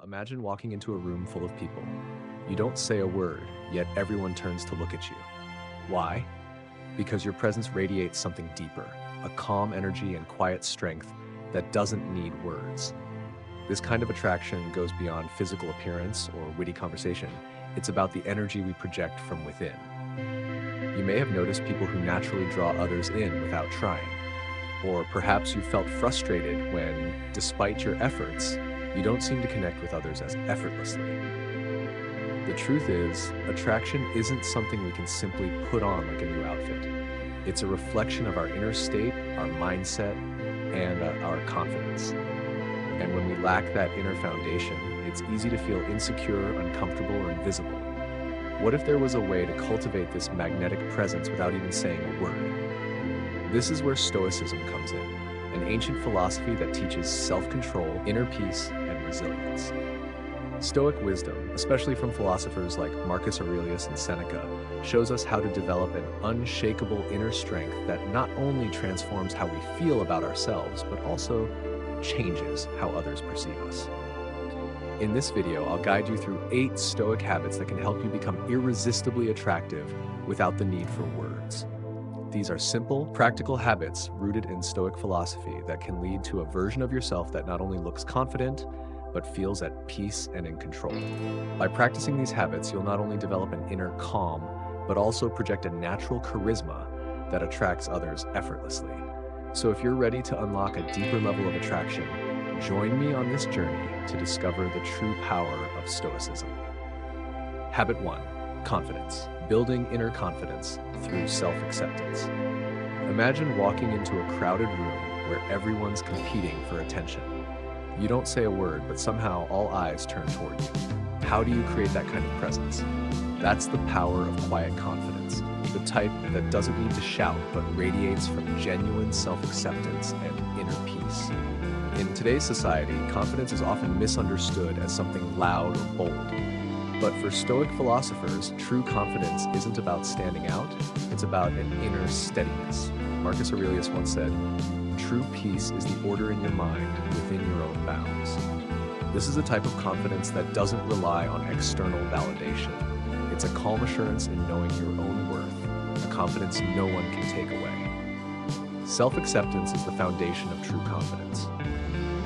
Imagine walking into a room full of people. You don't say a word, yet everyone turns to look at you. Why? Because your presence radiates something deeper, a calm energy and quiet strength that doesn't need words. This kind of attraction goes beyond physical appearance or witty conversation. It's about the energy we project from within. You may have noticed people who naturally draw others in without trying. Or perhaps you felt frustrated when, despite your efforts, you don't seem to connect with others as effortlessly. The truth is, attraction isn't something we can simply put on like a new outfit. It's a reflection of our inner state, our mindset, and our confidence. And when we lack that inner foundation, it's easy to feel insecure, uncomfortable, or invisible. What if there was a way to cultivate this magnetic presence without even saying a word? This is where Stoicism comes in, an ancient philosophy that teaches self-control, inner peace, and resilience. Stoic wisdom, especially from philosophers like Marcus Aurelius and Seneca, shows us how to develop an unshakable inner strength that not only transforms how we feel about ourselves, but also changes how others perceive us. In this video, I'll guide you through 8 Stoic habits that can help you become irresistibly attractive without the need for words. These are simple, practical habits rooted in Stoic philosophy that can lead to a version of yourself that not only looks confident, but feels at peace and in control. By practicing these habits, you'll not only develop an inner calm, but also project a natural charisma that attracts others effortlessly. So if you're ready to unlock a deeper level of attraction, join me on this journey to discover the true power of Stoicism. Habit 1. Confidence. Building inner confidence through self-acceptance. Imagine walking into a crowded room where everyone's competing for attention. You don't say a word, but somehow all eyes turn toward you. How do you create that kind of presence? That's the power of quiet confidence, the type that doesn't need to shout, but radiates from genuine self-acceptance and inner peace. In today's society, confidence is often misunderstood as something loud or bold. But for Stoic philosophers, true confidence isn't about standing out, it's about an inner steadiness. Marcus Aurelius once said, "True peace is the order in your mind within your own bounds." This is a type of confidence that doesn't rely on external validation. It's a calm assurance in knowing your own worth, a confidence no one can take away. Self-acceptance is the foundation of true confidence.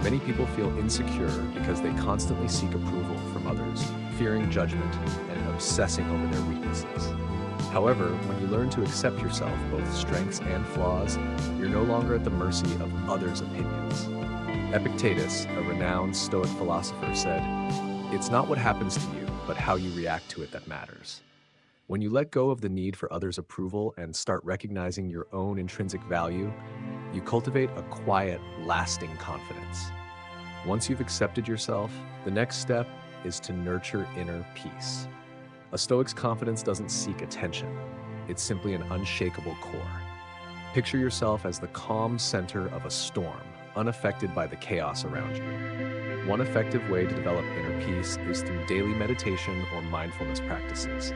Many people feel insecure because they constantly seek approval from others, fearing judgment and obsessing over their weaknesses. However, when you learn to accept yourself, both strengths and flaws, you're no longer at the mercy of others' opinions. Epictetus, a renowned Stoic philosopher, said, "It's not what happens to you, but how you react to it that matters." When you let go of the need for others' approval and start recognizing your own intrinsic value, you cultivate a quiet, lasting confidence. Once you've accepted yourself, the next step is to nurture inner peace. A Stoic's confidence doesn't seek attention. It's simply an unshakable core. Picture yourself as the calm center of a storm, unaffected by the chaos around you. One effective way to develop inner peace is through daily meditation or mindfulness practices.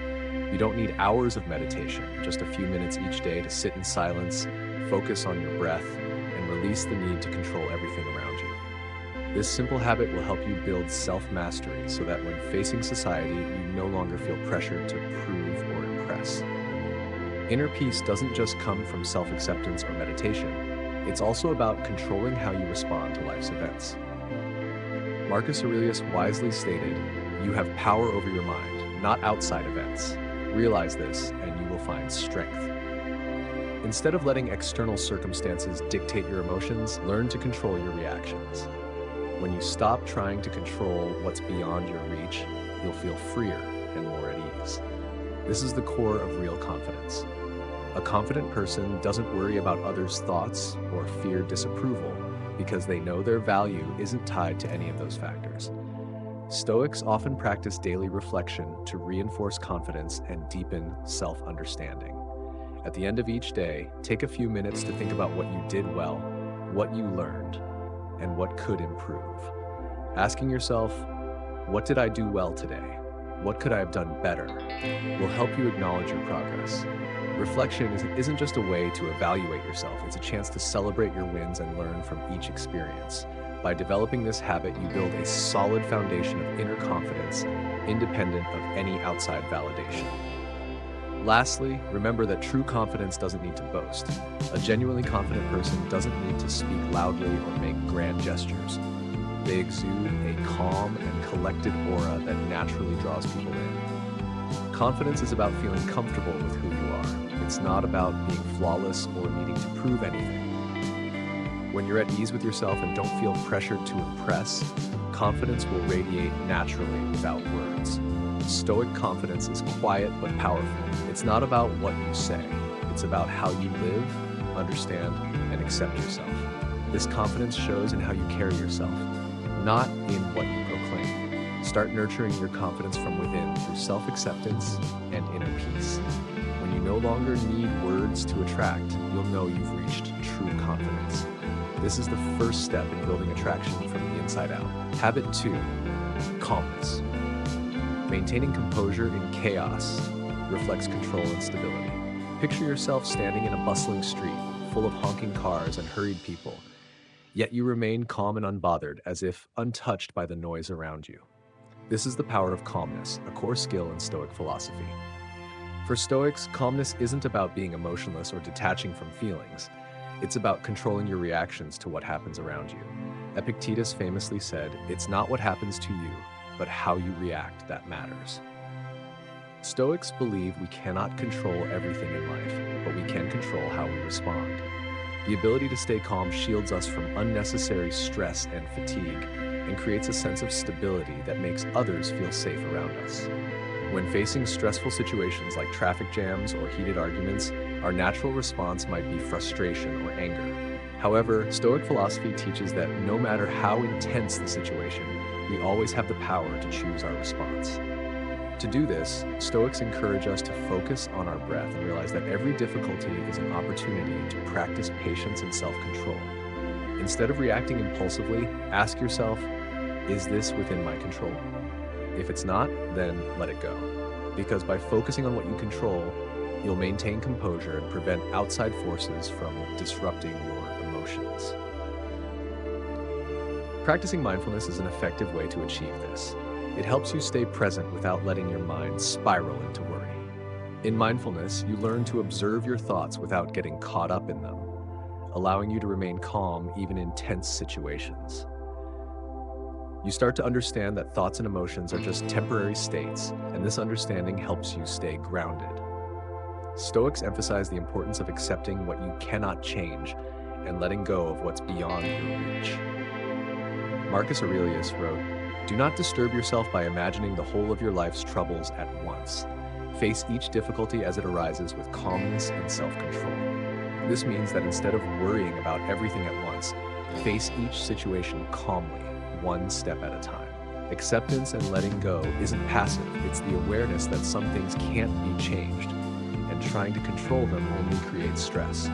You don't need hours of meditation, just a few minutes each day to sit in silence, focus on your breath, and release the need to control everything around you. This simple habit will help you build self-mastery so that when facing society, you no longer feel pressured to prove or impress. Inner peace doesn't just come from self-acceptance or meditation. It's also about controlling how you respond to life's events. Marcus Aurelius wisely stated, "You have power over your mind, not outside events. Realize this, and you will find strength." Instead of letting external circumstances dictate your emotions, learn to control your reactions. When you stop trying to control what's beyond your reach, you'll feel freer and more at ease. This is the core of real confidence. A confident person doesn't worry about others' thoughts or fear disapproval because they know their value isn't tied to any of those factors. Stoics often practice daily reflection to reinforce confidence and deepen self-understanding. At the end of each day, take a few minutes to think about what you did well, what you learned, and what could improve. Asking yourself, "What did I do well today? What could I have done better?" will help you acknowledge your progress. Reflection isn't just a way to evaluate yourself, it's a chance to celebrate your wins and learn from each experience. By developing this habit, you build a solid foundation of inner confidence, independent of any outside validation. Lastly, remember that true confidence doesn't need to boast. A genuinely confident person doesn't need to speak loudly or make grand gestures. They exude a calm and collected aura that naturally draws people in. Confidence is about feeling comfortable with who you are. It's not about being flawless or needing to prove anything. When you're at ease with yourself and don't feel pressured to impress, confidence will radiate naturally without words. Stoic confidence is quiet but powerful. It's not about what you say. It's about how you live, understand, and accept yourself. This confidence shows in how you carry yourself, not in what you proclaim. Start nurturing your confidence from within through self-acceptance and inner peace. When you no longer need words to attract, you'll know you've reached true confidence. This is the first step in building attraction from the inside out. Habit 2, calmness. Maintaining composure in chaos reflects control and stability. Picture yourself standing in a bustling street, full of honking cars and hurried people, yet you remain calm and unbothered, as if untouched by the noise around you. This is the power of calmness, a core skill in Stoic philosophy. For Stoics, calmness isn't about being emotionless or detaching from feelings. It's about controlling your reactions to what happens around you. Epictetus famously said, "It's not what happens to you, but how you react that matters." Stoics believe we cannot control everything in life, but we can control how we respond. The ability to stay calm shields us from unnecessary stress and fatigue and creates a sense of stability that makes others feel safe around us. When facing stressful situations like traffic jams or heated arguments, our natural response might be frustration or anger. However, Stoic philosophy teaches that no matter how intense the situation, we always have the power to choose our response. To do this, Stoics encourage us to focus on our breath and realize that every difficulty is an opportunity to practice patience and self-control. Instead of reacting impulsively, ask yourself, is this within my control? If it's not, then let it go. Because by focusing on what you control, you'll maintain composure and prevent outside forces from disrupting your emotions. Practicing mindfulness is an effective way to achieve this. It helps you stay present without letting your mind spiral into worry. In mindfulness, you learn to observe your thoughts without getting caught up in them, allowing you to remain calm even in tense situations. You start to understand that thoughts and emotions are just temporary states, and this understanding helps you stay grounded. Stoics emphasize the importance of accepting what you cannot change and letting go of what's beyond your reach. Marcus Aurelius wrote, "Do not disturb yourself by imagining the whole of your life's troubles at once. Face each difficulty as it arises with calmness and self-control." This means that instead of worrying about everything at once, face each situation calmly, one step at a time. Acceptance and letting go isn't passive, it's the awareness that some things can't be changed, and trying to control them only creates stress.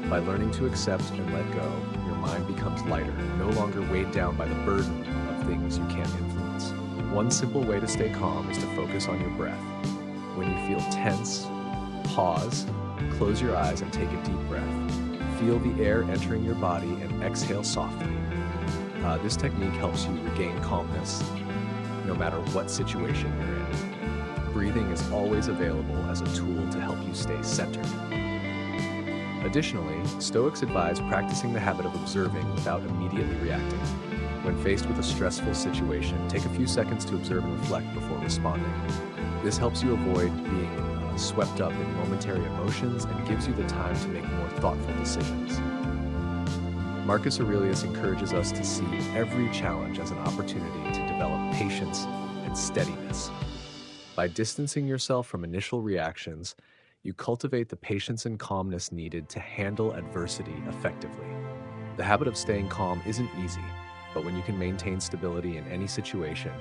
By learning to accept and let go, your mind becomes lighter, no longer weighed down by the burden of things you can't influence. One simple way to stay calm is to focus on your breath. When you feel tense, pause, close your eyes and take a deep breath. Feel the air entering your body and exhale softly. This technique helps you regain calmness no matter what situation you're in. Breathing is always available as a tool to help you stay centered. Additionally, Stoics advise practicing the habit of observing without immediately reacting. When faced with a stressful situation, take a few seconds to observe and reflect before responding. This helps you avoid being swept up in momentary emotions and gives you the time to make more thoughtful decisions. Marcus Aurelius encourages us to see every challenge as an opportunity to develop patience and steadiness. By distancing yourself from initial reactions, you cultivate the patience and calmness needed to handle adversity effectively. The habit of staying calm isn't easy, but when you can maintain stability in any situation,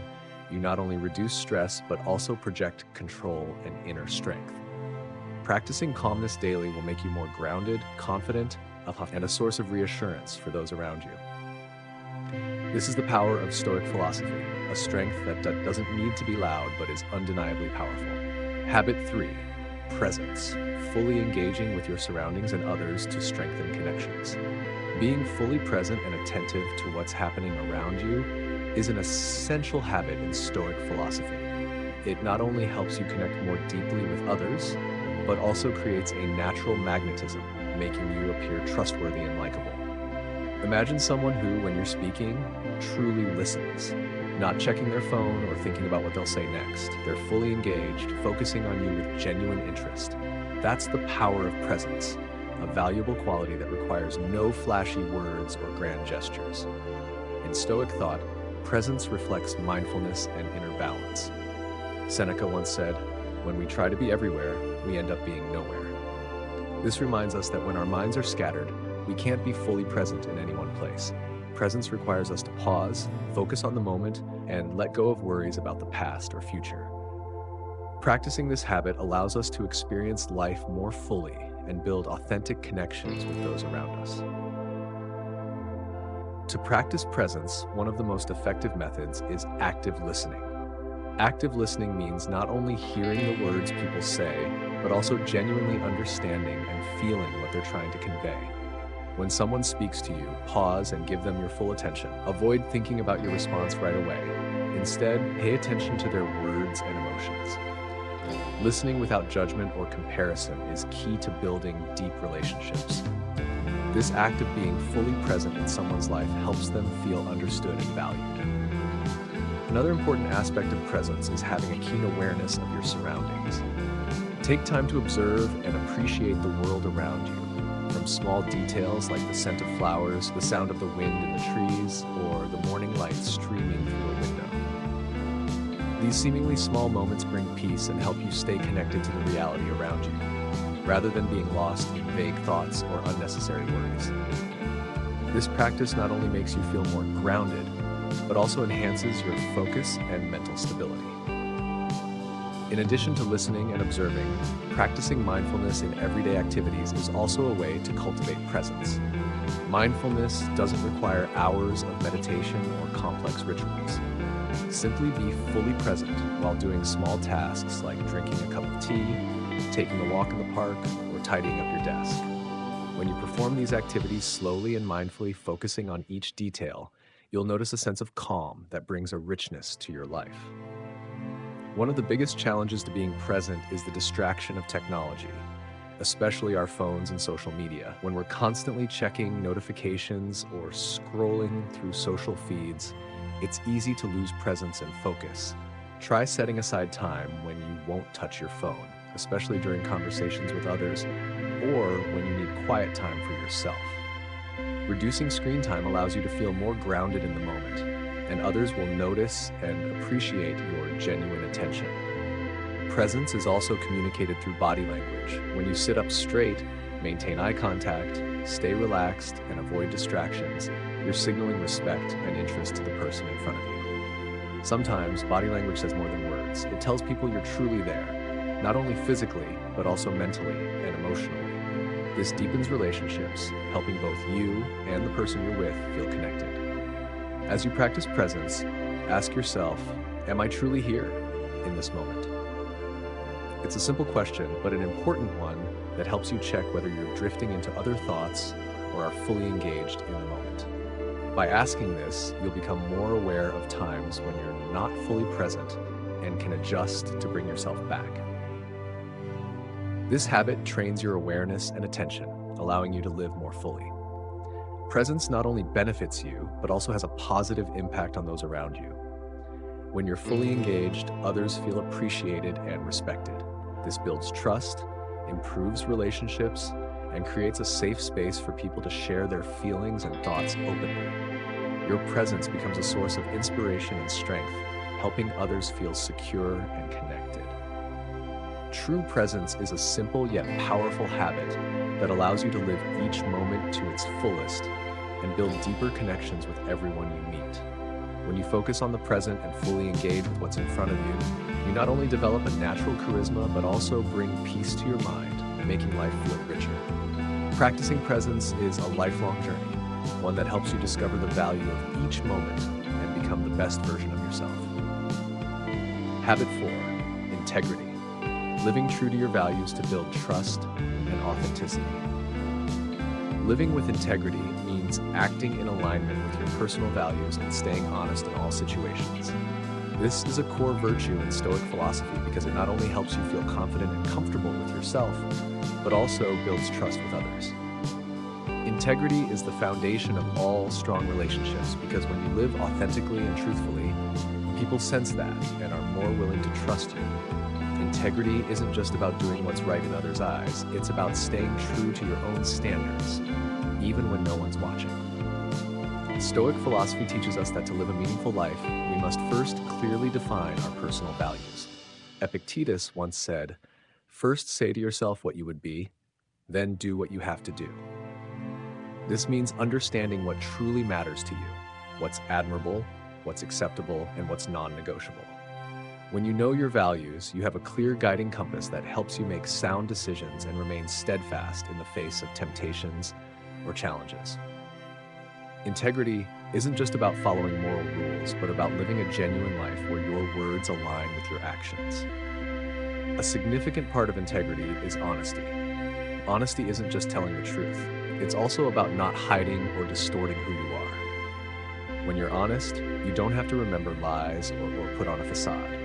you not only reduce stress, but also project control and inner strength. Practicing calmness daily will make you more grounded, confident, and a source of reassurance for those around you. This is the power of Stoic philosophy, a strength that doesn't need to be loud, but is undeniably powerful. Habit 3, presence, fully engaging with your surroundings and others to strengthen connections. Being fully present and attentive to what's happening around you is an essential habit in Stoic philosophy. It not only helps you connect more deeply with others, but also creates a natural magnetism, making you appear trustworthy and likable. Imagine someone who, when you're speaking, truly listens, not checking their phone or thinking about what they'll say next. They're fully engaged, focusing on you with genuine interest. That's the power of presence, a valuable quality that requires no flashy words or grand gestures. In Stoic thought, presence reflects mindfulness and inner balance. Seneca once said, "When we try to be everywhere, we end up being nowhere." This reminds us that when our minds are scattered, we can't be fully present in any one place. Presence requires us to pause, focus on the moment, and let go of worries about the past or future. Practicing this habit allows us to experience life more fully and build authentic connections with those around us. To practice presence, one of the most effective methods is active listening. Active listening means not only hearing the words people say, but also genuinely understanding and feeling what they're trying to convey. When someone speaks to you, pause and give them your full attention. Avoid thinking about your response right away. Instead, pay attention to their words and emotions. Listening without judgment or comparison is key to building deep relationships. This act of being fully present in someone's life helps them feel understood and valued. Another important aspect of presence is having a keen awareness of your surroundings. Take time to observe and appreciate the world around you, from small details like the scent of flowers, the sound of the wind in the trees, or the morning light streaming through a window. These seemingly small moments bring peace and help you stay connected to the reality around you, rather than being lost in vague thoughts or unnecessary worries. This practice not only makes you feel more grounded, but also enhances your focus and mental stability. In addition to listening and observing, practicing mindfulness in everyday activities is also a way to cultivate presence. Mindfulness doesn't require hours of meditation or complex rituals. Simply be fully present while doing small tasks like drinking a cup of tea, taking a walk in the park, or tidying up your desk. When you perform these activities slowly and mindfully, focusing on each detail, you'll notice a sense of calm that brings a richness to your life. One of the biggest challenges to being present is the distraction of technology, especially our phones and social media. When we're constantly checking notifications or scrolling through social feeds, it's easy to lose presence and focus. Try setting aside time when you won't touch your phone, especially during conversations with others or when you need quiet time for yourself. Reducing screen time allows you to feel more grounded in the moment, and others will notice and appreciate your genuine attention. Presence is also communicated through body language. When you sit up straight, maintain eye contact, stay relaxed, and avoid distractions, you're signaling respect and interest to the person in front of you. Sometimes, body language says more than words. It tells people you're truly there, not only physically, but also mentally and emotionally. This deepens relationships, helping both you and the person you're with feel connected. As you practice presence, ask yourself, am I truly here in this moment? It's a simple question, but an important one that helps you check whether you're drifting into other thoughts or are fully engaged in the moment. By asking this, you'll become more aware of times when you're not fully present and can adjust to bring yourself back. This habit trains your awareness and attention, allowing you to live more fully. Presence not only benefits you, but also has a positive impact on those around you. When you're fully engaged, others feel appreciated and respected. This builds trust, improves relationships, and creates a safe space for people to share their feelings and thoughts openly. Your presence becomes a source of inspiration and strength, helping others feel secure and connected. True presence is a simple yet powerful habit that allows you to live each moment to its fullest and build deeper connections with everyone you meet. When you focus on the present and fully engage with what's in front of you, you not only develop a natural charisma, but also bring peace to your mind, making life feel richer. Practicing presence is a lifelong journey, one that helps you discover the value of each moment and become the best version of yourself. Habit 4, integrity. Living true to your values to build trust and authenticity. Living with integrity means means acting in alignment with your personal values and staying honest in all situations. This is a core virtue in Stoic philosophy because it not only helps you feel confident and comfortable with yourself, but also builds trust with others. Integrity is the foundation of all strong relationships because when you live authentically and truthfully, people sense that and are more willing to trust you. Integrity isn't just about doing what's right in others' eyes, it's about staying true to your own standards, even when no one's watching. Stoic philosophy teaches us that to live a meaningful life, we must first clearly define our personal values. Epictetus once said, "First say to yourself what you would be, then do what you have to do." This means understanding what truly matters to you, what's admirable, what's acceptable, and what's non-negotiable. When you know your values, you have a clear guiding compass that helps you make sound decisions and remain steadfast in the face of temptations or challenges. Integrity isn't just about following moral rules, but about living a genuine life where your words align with your actions. A significant part of integrity is honesty. Honesty isn't just telling the truth. It's also about not hiding or distorting who you are. When you're honest, you don't have to remember lies or put on a facade.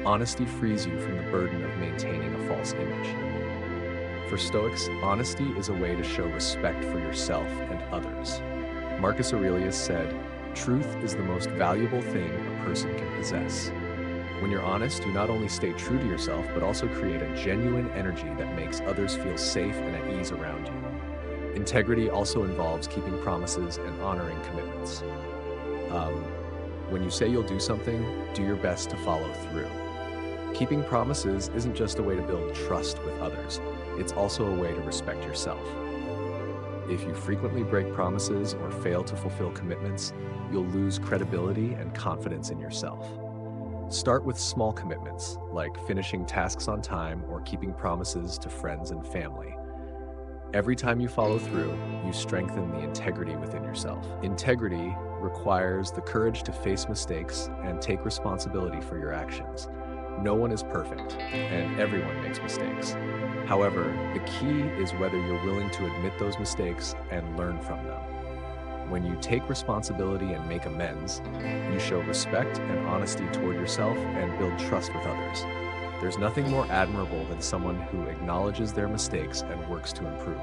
Honesty frees you from the burden of maintaining a false image. For Stoics, honesty is a way to show respect for yourself and others. Marcus Aurelius said, "Truth is the most valuable thing a person can possess." When you're honest, you not only stay true to yourself, but also create a genuine energy that makes others feel safe and at ease around you. Integrity also involves keeping promises and honoring commitments. When you say you'll do something, do your best to follow through. Keeping promises isn't just a way to build trust with others, it's also a way to respect yourself. If you frequently break promises or fail to fulfill commitments, you'll lose credibility and confidence in yourself. Start with small commitments, like finishing tasks on time or keeping promises to friends and family. Every time you follow through, you strengthen the integrity within yourself. Integrity requires the courage to face mistakes and take responsibility for your actions. No one is perfect, and everyone makes mistakes. However, the key is whether you're willing to admit those mistakes and learn from them. When you take responsibility and make amends, you show respect and honesty toward yourself and build trust with others. There's nothing more admirable than someone who acknowledges their mistakes and works to improve.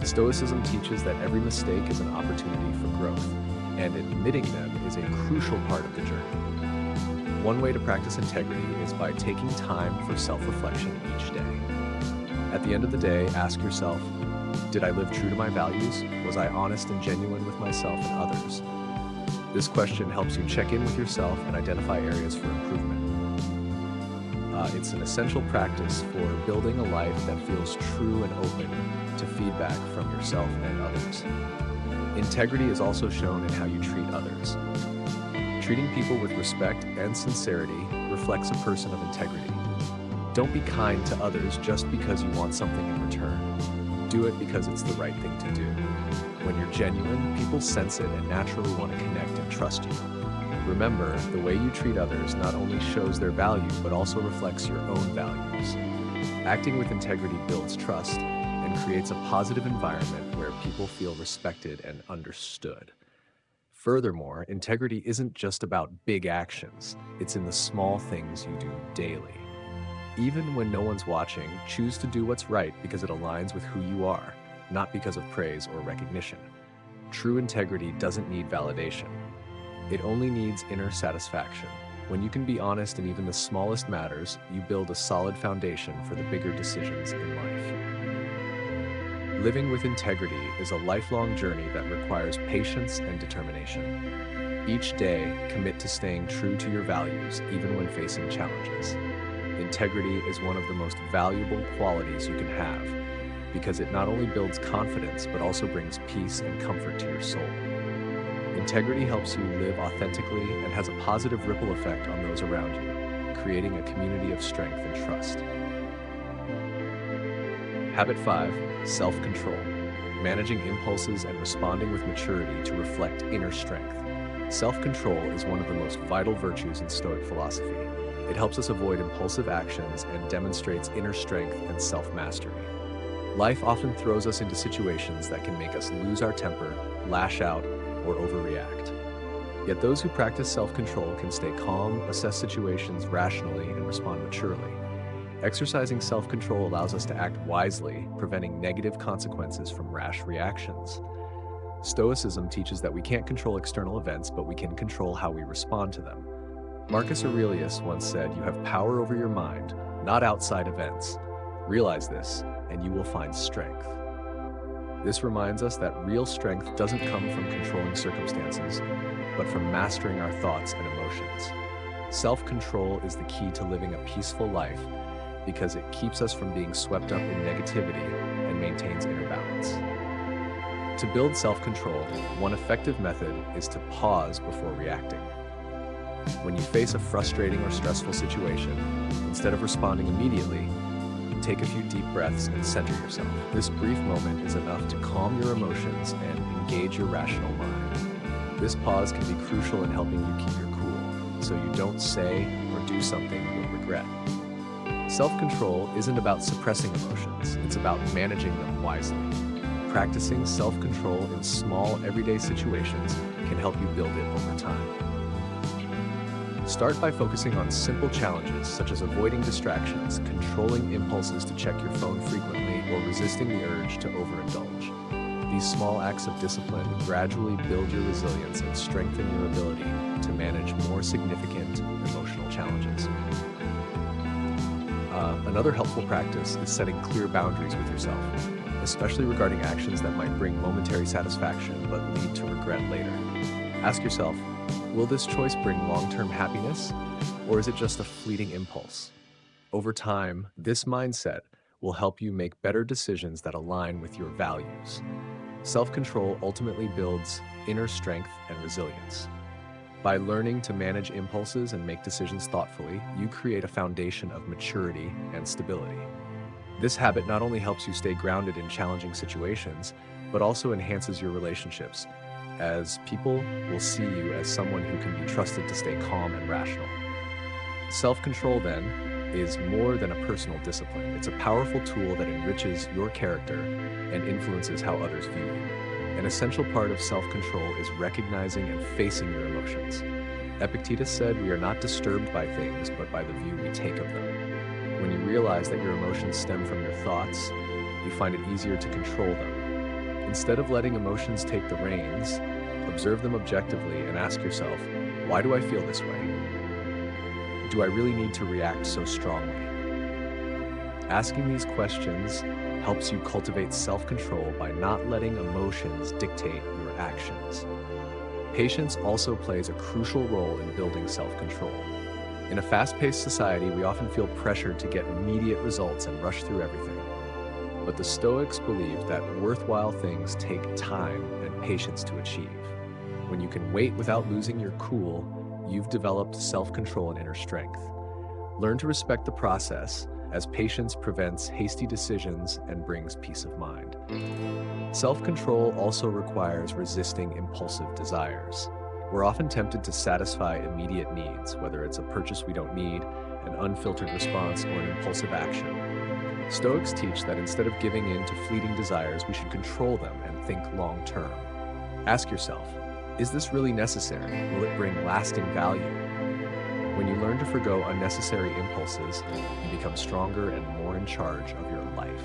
Stoicism teaches that every mistake is an opportunity for growth, and admitting them is a crucial part of the journey. One way to practice integrity is by taking time for self-reflection each day. At the end of the day, ask yourself, did I live true to my values? Was I honest and genuine with myself and others? This question helps you check in with yourself and identify areas for improvement. It's an essential practice for building a life that feels true and open to feedback from yourself and others. Integrity is also shown in how you treat others. Treating people with respect and sincerity reflects a person of integrity. Don't be kind to others just because you want something in return. Do it because it's the right thing to do. When you're genuine, people sense it and naturally want to connect and trust you. Remember, the way you treat others not only shows their value, but also reflects your own values. Acting with integrity builds trust and creates a positive environment where people feel respected and understood. Furthermore, integrity isn't just about big actions. It's in the small things you do daily. Even when no one's watching, choose to do what's right because it aligns with who you are, not because of praise or recognition. True integrity doesn't need validation. It only needs inner satisfaction. When you can be honest in even the smallest matters, you build a solid foundation for the bigger decisions in life. Living with integrity is a lifelong journey that requires patience and determination. Each day, commit to staying true to your values, even when facing challenges. Integrity is one of the most valuable qualities you can have because it not only builds confidence, but also brings peace and comfort to your soul. Integrity helps you live authentically and has a positive ripple effect on those around you, creating a community of strength and trust. Habit 5, self-control. Managing impulses and responding with maturity to reflect inner strength. Self-control is one of the most vital virtues in Stoic philosophy. It helps us avoid impulsive actions and demonstrates inner strength and self-mastery. Life often throws us into situations that can make us lose our temper, lash out, or overreact. Yet those who practice self-control can stay calm, assess situations rationally, and respond maturely. Exercising self-control allows us to act wisely, preventing negative consequences from rash reactions. Stoicism teaches that we can't control external events, but we can control how we respond to them. Marcus Aurelius once said, "You have power over your mind, not outside events. Realize this, and you will find strength." This reminds us that real strength doesn't come from controlling circumstances, but from mastering our thoughts and emotions. Self-control is the key to living a peaceful life because it keeps us from being swept up in negativity and maintains inner balance. To build self-control, one effective method is to pause before reacting. When you face a frustrating or stressful situation, instead of responding immediately, take a few deep breaths and center yourself. This brief moment is enough to calm your emotions and engage your rational mind. This pause can be crucial in helping you keep your cool, so you don't say or do something you'll regret. Self-control isn't about suppressing emotions, it's about managing them wisely. Practicing self-control in small, everyday situations can help you build it over time. Start by focusing on simple challenges such as avoiding distractions, controlling impulses to check your phone frequently, or resisting the urge to overindulge. These small acts of discipline gradually build your resilience and strengthen your ability to manage more significant emotional challenges. Another helpful practice is setting clear boundaries with yourself, especially regarding actions that might bring momentary satisfaction but lead to regret later. Ask yourself, will this choice bring long-term happiness, or is it just a fleeting impulse? Over time, this mindset will help you make better decisions that align with your values. Self-control ultimately builds inner strength and resilience. By learning to manage impulses and make decisions thoughtfully, you create a foundation of maturity and stability. This habit not only helps you stay grounded in challenging situations, but also enhances your relationships, as people will see you as someone who can be trusted to stay calm and rational. Self-control, then, is more than a personal discipline. It's a powerful tool that enriches your character and influences how others view you. An essential part of self-control is recognizing and facing your emotions. Epictetus said, "We are not disturbed by things, but by the view we take of them." When you realize that your emotions stem from your thoughts, you find it easier to control them. Instead of letting emotions take the reins, observe them objectively and ask yourself, why do I feel this way? Do I really need to react so strongly? Asking these questions helps you cultivate self-control by not letting emotions dictate your actions. Patience also plays a crucial role in building self-control. In a fast-paced society, we often feel pressured to get immediate results and rush through everything. But the Stoics believed that worthwhile things take time and patience to achieve. When you can wait without losing your cool, you've developed self-control and inner strength. Learn to respect the process, as patience prevents hasty decisions and brings peace of mind. Self-control also requires resisting impulsive desires. We're often tempted to satisfy immediate needs, whether it's a purchase we don't need, an unfiltered response, or an impulsive action. Stoics teach that instead of giving in to fleeting desires, we should control them and think long-term. Ask yourself, is this really necessary? Will it bring lasting value? When you learn to forgo unnecessary impulses, you become stronger and more in charge of your life.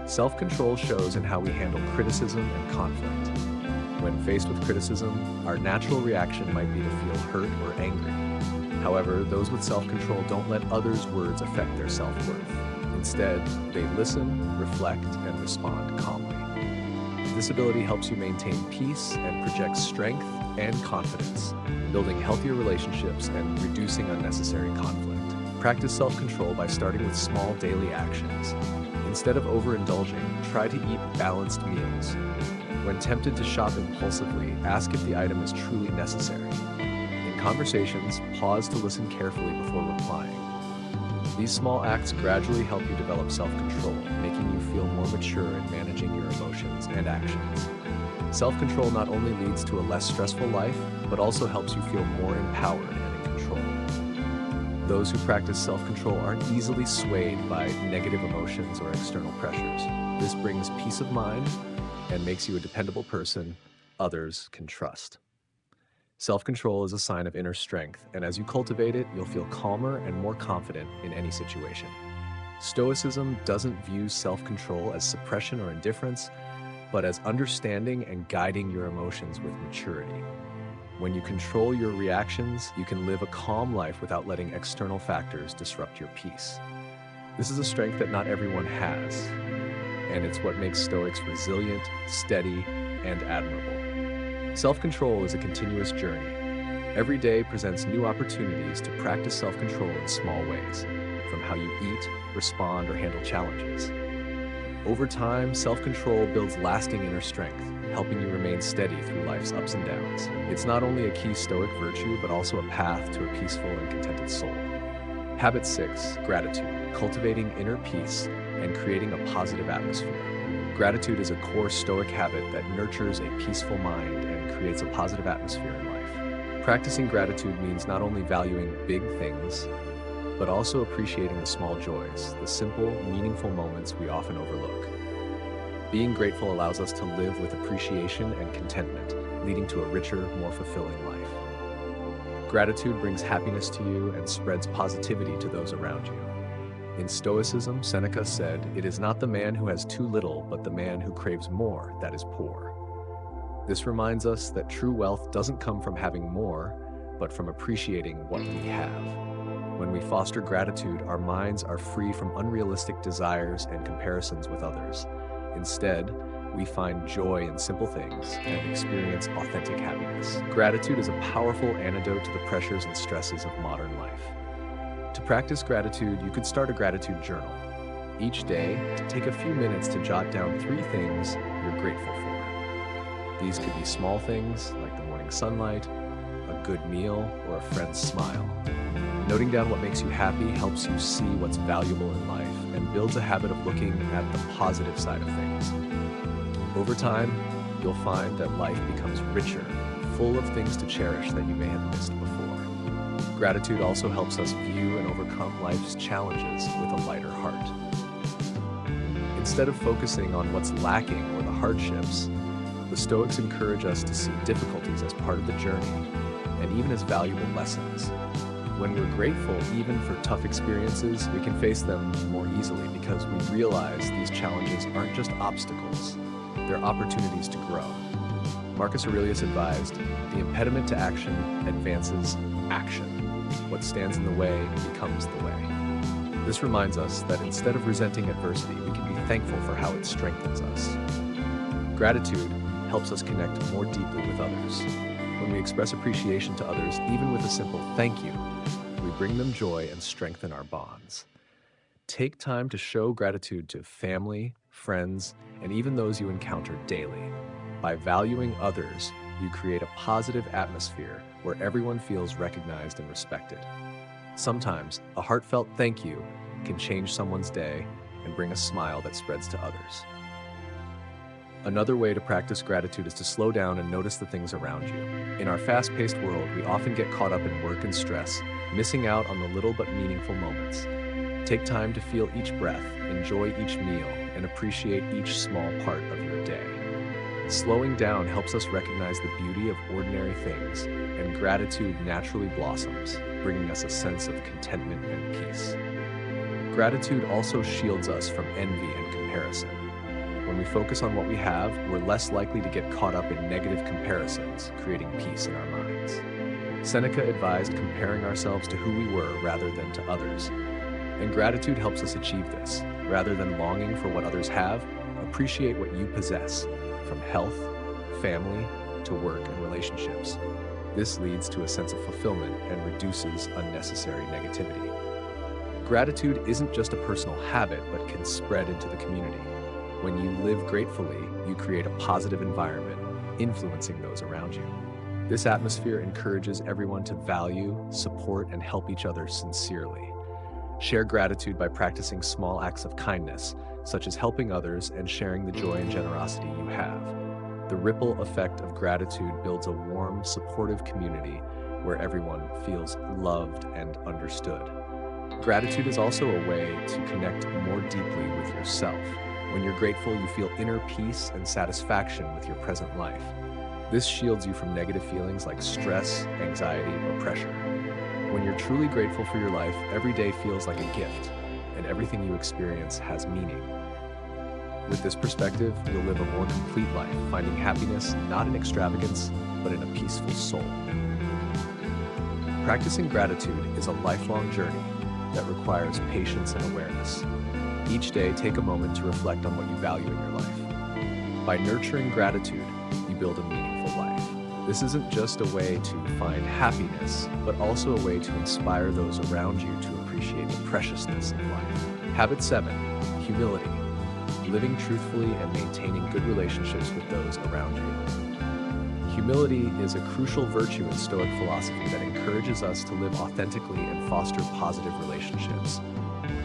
Self-control shows in how we handle criticism and conflict. When faced with criticism, our natural reaction might be to feel hurt or angry. However, those with self-control don't let others' words affect their self-worth. Instead, they listen, reflect, and respond calmly. This ability helps you maintain peace and projects strength and confidence, building healthier relationships and reducing unnecessary conflict. Practice self-control by starting with small daily actions. Instead of overindulging, try to eat balanced meals. When tempted to shop impulsively, ask if the item is truly necessary. In conversations, pause to listen carefully before replying. These small acts gradually help you develop self-control, making you feel more mature in managing your emotions and actions. Self-control not only leads to a less stressful life, but also helps you feel more empowered and in control. Those who practice self-control aren't easily swayed by negative emotions or external pressures. This brings peace of mind and makes you a dependable person others can trust. Self-control is a sign of inner strength, and as you cultivate it, you'll feel calmer and more confident in any situation. Stoicism doesn't view self-control as suppression or indifference, but as understanding and guiding your emotions with maturity. When you control your reactions, you can live a calm life without letting external factors disrupt your peace. This is a strength that not everyone has, and it's what makes Stoics resilient, steady, and admirable. Self-control is a continuous journey. Every day presents new opportunities to practice self-control in small ways, from how you eat, respond, or handle challenges. Over time, self-control builds lasting inner strength, helping you remain steady through life's ups and downs. It's not only a key Stoic virtue, but also a path to a peaceful and contented soul. Habit 6, gratitude, cultivating inner peace and creating a positive atmosphere. Gratitude is a core Stoic habit that nurtures a peaceful mind and creates a positive atmosphere in life. Practicing gratitude means not only valuing big things, but also appreciating the small joys, the simple, meaningful moments we often overlook. Being grateful allows us to live with appreciation and contentment, leading to a richer, more fulfilling life. Gratitude brings happiness to you and spreads positivity to those around you. In Stoicism, Seneca said, "It is not the man who has too little, but the man who craves more that is poor." This reminds us that true wealth doesn't come from having more, but from appreciating what we have. When we foster gratitude, our minds are free from unrealistic desires and comparisons with others. Instead, we find joy in simple things and experience authentic happiness. Gratitude is a powerful antidote to the pressures and stresses of modern life. To practice gratitude, you could start a gratitude journal. Each day, take a few minutes to jot down 3 things you're grateful for. These could be small things like the morning sunlight, a good meal, or a friend's smile. Noting down what makes you happy helps you see what's valuable in life and builds a habit of looking at the positive side of things. Over time, you'll find that life becomes richer, full of things to cherish that you may have missed before. Gratitude also helps us view and overcome life's challenges with a lighter heart. Instead of focusing on what's lacking or the hardships, the Stoics encourage us to see difficulties as part of the journey and even as valuable lessons. When we're grateful even for tough experiences, we can face them more easily because we realize these challenges aren't just obstacles, they're opportunities to grow. Marcus Aurelius advised, "The impediment to action advances action. What stands in the way becomes the way." This reminds us that instead of resenting adversity, we can be thankful for how it strengthens us. Gratitude helps us connect more deeply with others. When we express appreciation to others, even with a simple thank you, we bring them joy and strengthen our bonds. Take time to show gratitude to family, friends, and even those you encounter daily. By valuing others, you create a positive atmosphere where everyone feels recognized and respected. Sometimes, a heartfelt thank you can change someone's day and bring a smile that spreads to others. Another way to practice gratitude is to slow down and notice the things around you. In our fast-paced world, we often get caught up in work and stress, missing out on the little but meaningful moments. Take time to feel each breath, enjoy each meal, and appreciate each small part of your day. Slowing down helps us recognize the beauty of ordinary things, and gratitude naturally blossoms, bringing us a sense of contentment and peace. Gratitude also shields us from envy and comparison. When we focus on what we have, we're less likely to get caught up in negative comparisons, creating peace in our minds. Seneca advised comparing ourselves to who we were rather than to others. And gratitude helps us achieve this. Rather than longing for what others have, appreciate what you possess, from health, family, to work and relationships. This leads to a sense of fulfillment and reduces unnecessary negativity. Gratitude isn't just a personal habit, but can spread into the community. When you live gratefully, you create a positive environment, influencing those around you. This atmosphere encourages everyone to value, support, and help each other sincerely. Share gratitude by practicing small acts of kindness, such as helping others and sharing the joy and generosity you have. The ripple effect of gratitude builds a warm, supportive community where everyone feels loved and understood. Gratitude is also a way to connect more deeply with yourself. When you're grateful, you feel inner peace and satisfaction with your present life. This shields you from negative feelings like stress, anxiety, or pressure. When you're truly grateful for your life, every day feels like a gift, and everything you experience has meaning. With this perspective, you'll live a more complete life, finding happiness not in extravagance, but in a peaceful soul. Practicing gratitude is a lifelong journey that requires patience and awareness. Each day, take a moment to reflect on what you value in your life. By nurturing gratitude, you build a meaningful life. This isn't just a way to find happiness, but also a way to inspire those around you to appreciate the preciousness of life. Habit 7, humility. Living truthfully and maintaining good relationships with those around you. Humility is a crucial virtue in Stoic philosophy that encourages us to live authentically and foster positive relationships.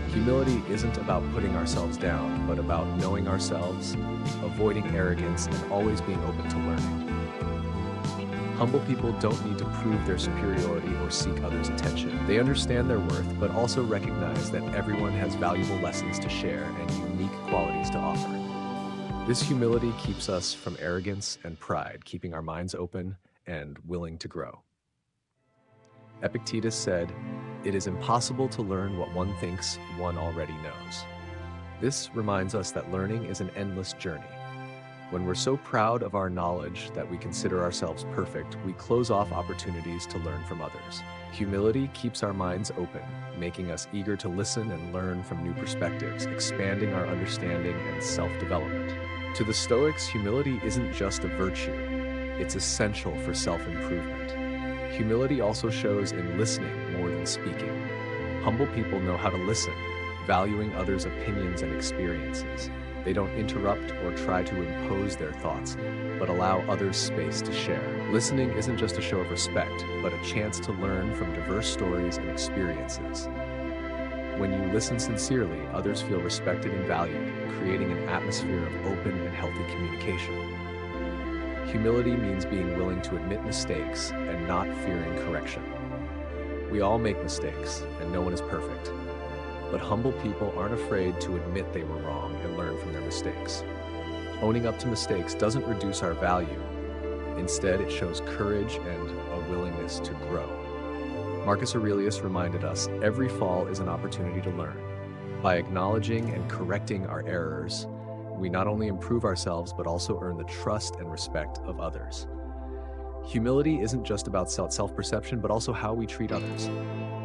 Humility isn't about putting ourselves down, but about knowing ourselves, avoiding arrogance, and always being open to learning. Humble people don't need to prove their superiority or seek others' attention. They understand their worth, but also recognize that everyone has valuable lessons to share and unique qualities to offer. This humility keeps us from arrogance and pride, keeping our minds open and willing to grow. Epictetus said, "It is impossible to learn what one thinks one already knows." This reminds us that learning is an endless journey. When we're so proud of our knowledge that we consider ourselves perfect, we close off opportunities to learn from others. Humility keeps our minds open, making us eager to listen and learn from new perspectives, expanding our understanding and self-development. To the Stoics, humility isn't just a virtue, it's essential for self-improvement. Humility also shows in listening more than speaking. Humble people know how to listen, valuing others' opinions and experiences. They don't interrupt or try to impose their thoughts, but allow others space to share. Listening isn't just a show of respect, but a chance to learn from diverse stories and experiences. When you listen sincerely, others feel respected and valued, creating an atmosphere of open and healthy communication. Humility means being willing to admit mistakes and not fearing correction. We all make mistakes, and no one is perfect. But humble people aren't afraid to admit they were wrong and learn from their mistakes. Owning up to mistakes doesn't reduce our value. Instead, it shows courage and a willingness to grow. Marcus Aurelius reminded us, every fall is an opportunity to learn. By acknowledging and correcting our errors, we not only improve ourselves, but also earn the trust and respect of others. Humility isn't just about self-perception, but also how we treat others.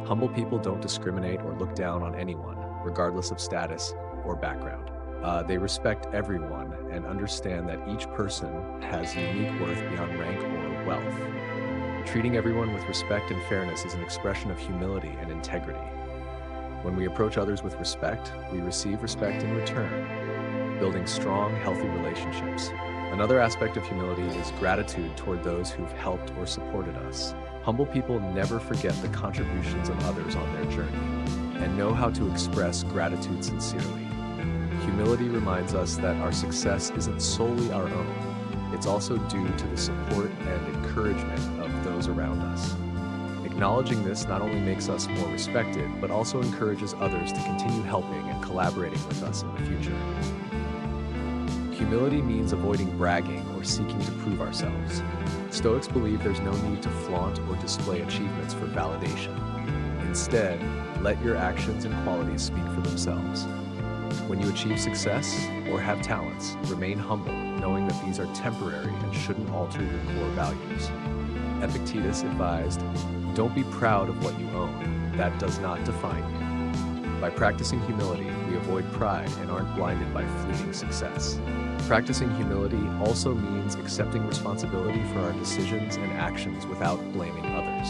Humble people don't discriminate or look down on anyone, regardless of status or background. They respect everyone and understand that each person has unique worth beyond rank or wealth. Treating everyone with respect and fairness is an expression of humility and integrity. When we approach others with respect, we receive respect in return, building strong, healthy relationships. Another aspect of humility is gratitude toward those who've helped or supported us. Humble people never forget the contributions of others on their journey and know how to express gratitude sincerely. Humility reminds us that our success isn't solely our own. It's also due to the support and encouragement of those around us. Acknowledging this not only makes us more respected, but also encourages others to continue helping and collaborating with us in the future. Humility means avoiding bragging or seeking to prove ourselves. Stoics believe there's no need to flaunt or display achievements for validation. Instead, let your actions and qualities speak for themselves. When you achieve success or have talents, remain humble, knowing that these are temporary and shouldn't alter your core values. Epictetus advised, "Don't be proud of what you own. That does not define you." By practicing humility, we avoid pride and aren't blinded by fleeting success. Practicing humility also means accepting responsibility for our decisions and actions without blaming others.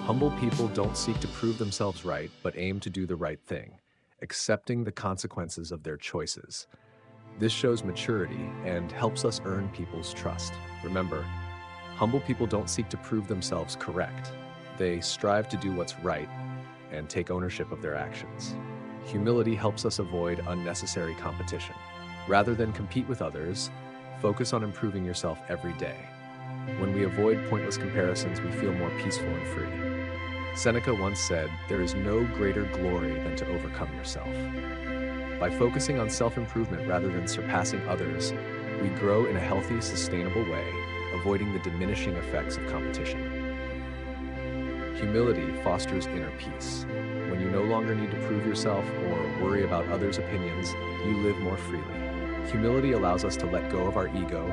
Humble people don't seek to prove themselves right, but aim to do the right thing, accepting the consequences of their choices. This shows maturity and helps us earn people's trust. Remember, humble people don't seek to prove themselves correct. They strive to do what's right and take ownership of their actions. Humility helps us avoid unnecessary competition. Rather than compete with others, focus on improving yourself every day. When we avoid pointless comparisons, we feel more peaceful and free. Seneca once said, "There is no greater glory than to overcome yourself." By focusing on self-improvement rather than surpassing others, we grow in a healthy, sustainable way, avoiding the diminishing effects of competition. Humility fosters inner peace. When you no longer need to prove yourself or worry about others' opinions, you live more freely. Humility allows us to let go of our ego,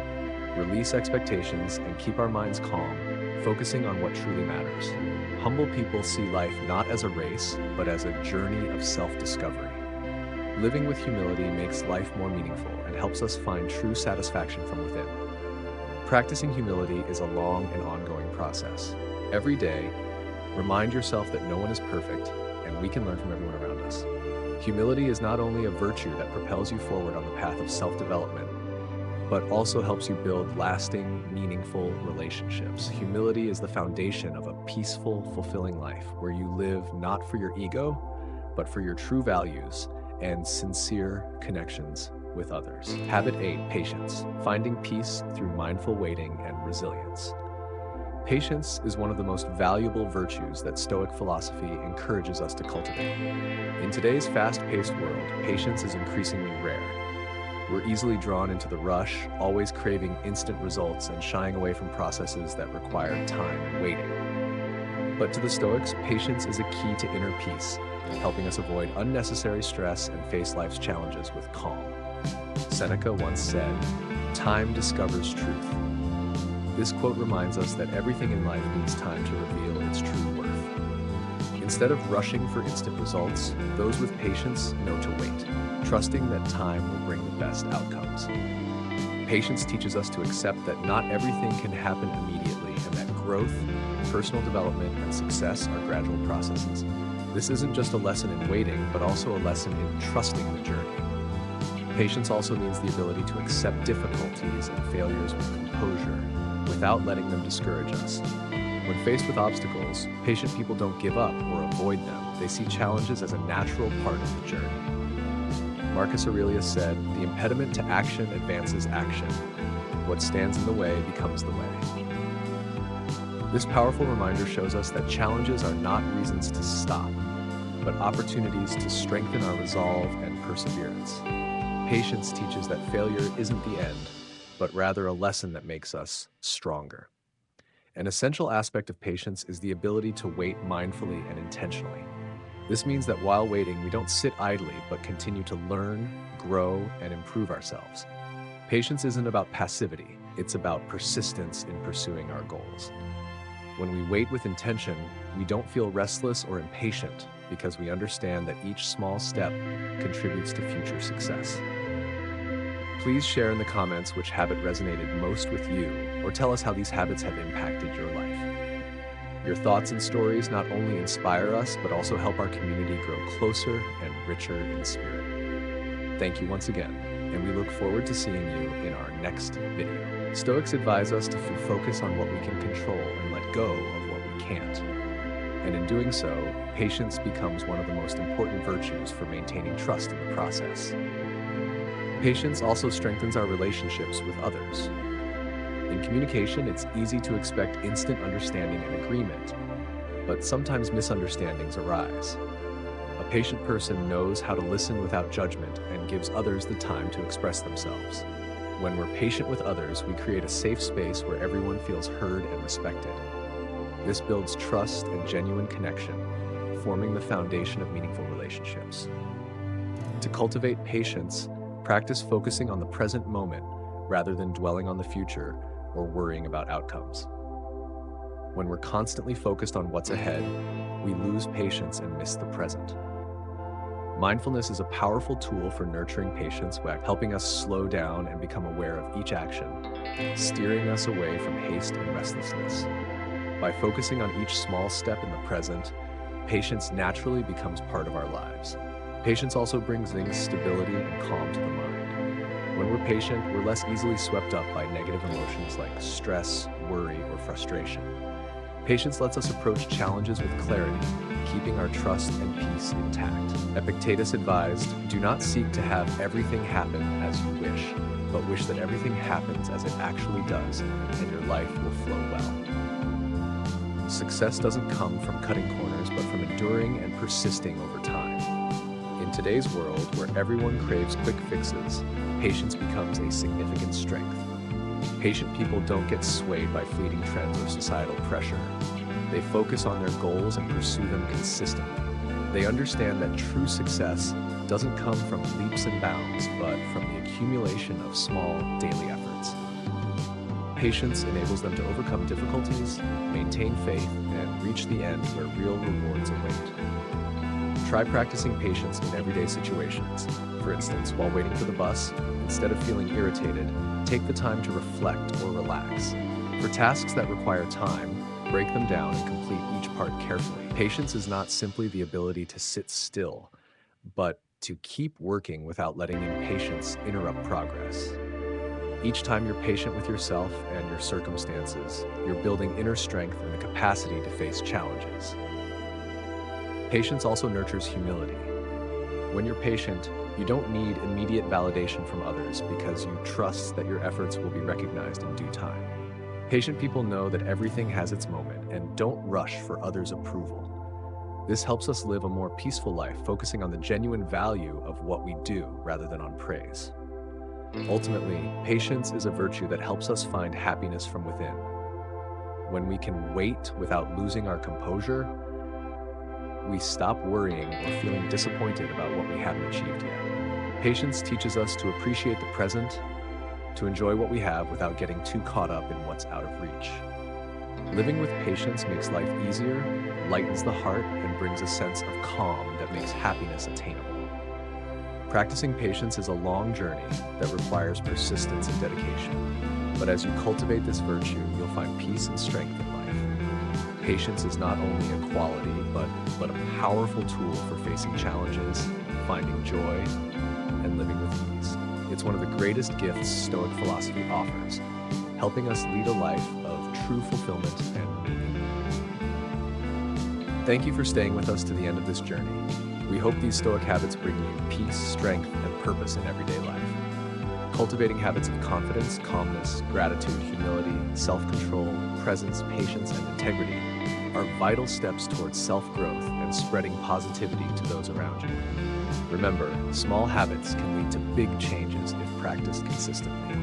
release expectations, and keep our minds calm, focusing on what truly matters. Humble people see life not as a race, but as a journey of self-discovery. Living with humility makes life more meaningful and helps us find true satisfaction from within. Practicing humility is a long and ongoing process. Every day, remind yourself that no one is perfect, and we can learn from everyone around us. Humility is not only a virtue that propels you forward on the path of self-development, but also helps you build lasting, meaningful relationships. Humility is the foundation of a peaceful, fulfilling life where you live not for your ego, but for your true values and sincere connections with others. Habit 8, patience. Finding peace through mindful waiting and resilience. Patience is one of the most valuable virtues that Stoic philosophy encourages us to cultivate. In today's fast-paced world, patience is increasingly rare. We're easily drawn into the rush, always craving instant results and shying away from processes that require time and waiting. But to the Stoics, patience is a key to inner peace, helping us avoid unnecessary stress and face life's challenges with calm. Seneca once said, "Time discovers truth." This quote reminds us that everything in life needs time to reveal its true worth. Instead of rushing for instant results, those with patience know to wait, trusting that time will bring the best outcomes. Patience teaches us to accept that not everything can happen immediately and that growth, personal development, and success are gradual processes. This isn't just a lesson in waiting, but also a lesson in trusting the journey. Patience also means the ability to accept difficulties and failures with composure, without letting them discourage us. When faced with obstacles, patient people don't give up or avoid them. They see challenges as a natural part of the journey. Marcus Aurelius said, "The impediment to action advances action. What stands in the way becomes the way." This powerful reminder shows us that challenges are not reasons to stop, but opportunities to strengthen our resolve and perseverance. Patience teaches that failure isn't the end, but rather a lesson that makes us stronger. An essential aspect of patience is the ability to wait mindfully and intentionally. This means that while waiting, we don't sit idly, but continue to learn, grow, and improve ourselves. Patience isn't about passivity, it's about persistence in pursuing our goals. When we wait with intention, we don't feel restless or impatient because we understand that each small step contributes to future success. Please share in the comments which habit resonated most with you, or tell us how these habits have impacted your life. Your thoughts and stories not only inspire us, but also help our community grow closer and richer in spirit. Thank you once again, and we look forward to seeing you in our next video. Stoics advise us to focus on what we can control and let go of what we can't. And in doing so, patience becomes one of the most important virtues for maintaining trust in the process. Patience also strengthens our relationships with others. In communication, it's easy to expect instant understanding and agreement, but sometimes misunderstandings arise. A patient person knows how to listen without judgment and gives others the time to express themselves. When we're patient with others, we create a safe space where everyone feels heard and respected. This builds trust and genuine connection, forming the foundation of meaningful relationships. To cultivate patience, practice focusing on the present moment rather than dwelling on the future or worrying about outcomes. When we're constantly focused on what's ahead, we lose patience and miss the present. Mindfulness is a powerful tool for nurturing patience by helping us slow down and become aware of each action, steering us away from haste and restlessness. By focusing on each small step in the present, patience naturally becomes part of our lives. Patience also brings stability and calm to the mind. When we're patient, we're less easily swept up by negative emotions like stress, worry, or frustration. Patience lets us approach challenges with clarity, keeping our trust and peace intact. Epictetus advised, "Do not seek to have everything happen as you wish, but wish that everything happens as it actually does, and your life will flow well." Success doesn't come from cutting corners, but from enduring and persisting over time. In today's world, where everyone craves quick fixes, patience becomes a significant strength. Patient people don't get swayed by fleeting trends or societal pressure. They focus on their goals and pursue them consistently. They understand that true success doesn't come from leaps and bounds, but from the accumulation of small, daily efforts. Patience enables them to overcome difficulties, maintain faith, and reach the end where real rewards await. Try practicing patience in everyday situations. For instance, while waiting for the bus, instead of feeling irritated, take the time to reflect or relax. For tasks that require time, break them down and complete each part carefully. Patience is not simply the ability to sit still, but to keep working without letting impatience interrupt progress. Each time you're patient with yourself and your circumstances, you're building inner strength and the capacity to face challenges. Patience also nurtures humility. When you're patient, you don't need immediate validation from others because you trust that your efforts will be recognized in due time. Patient people know that everything has its moment and don't rush for others' approval. This helps us live a more peaceful life, focusing on the genuine value of what we do rather than on praise. Ultimately, patience is a virtue that helps us find happiness from within. When we can wait without losing our composure, we stop worrying or feeling disappointed about what we haven't achieved yet. Patience teaches us to appreciate the present, to enjoy what we have without getting too caught up in what's out of reach. Living with patience makes life easier, lightens the heart, and brings a sense of calm that makes happiness attainable. Practicing patience is a long journey that requires persistence and dedication. But as you cultivate this virtue, you'll find peace and strength in life. Patience is not only a quality, but a powerful tool for facing challenges, finding joy, and living with ease. It's one of the greatest gifts Stoic philosophy offers, helping us lead a life of true fulfillment and meaning. Thank you for staying with us to the end of this journey. We hope these Stoic habits bring you peace, strength, and purpose in everyday life. Cultivating habits of confidence, calmness, gratitude, humility, self-control, presence, patience, and integrity are vital steps towards self-growth and spreading positivity to those around you. Remember, small habits can lead to big changes if practiced consistently.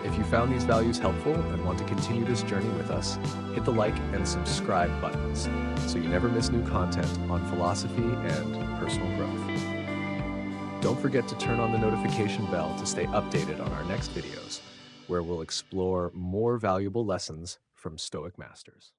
If you found these values helpful and want to continue this journey with us, hit the like and subscribe buttons so you never miss new content on philosophy and personal growth. Don't forget to turn on the notification bell to stay updated on our next videos, where we'll explore more valuable lessons from Stoic masters.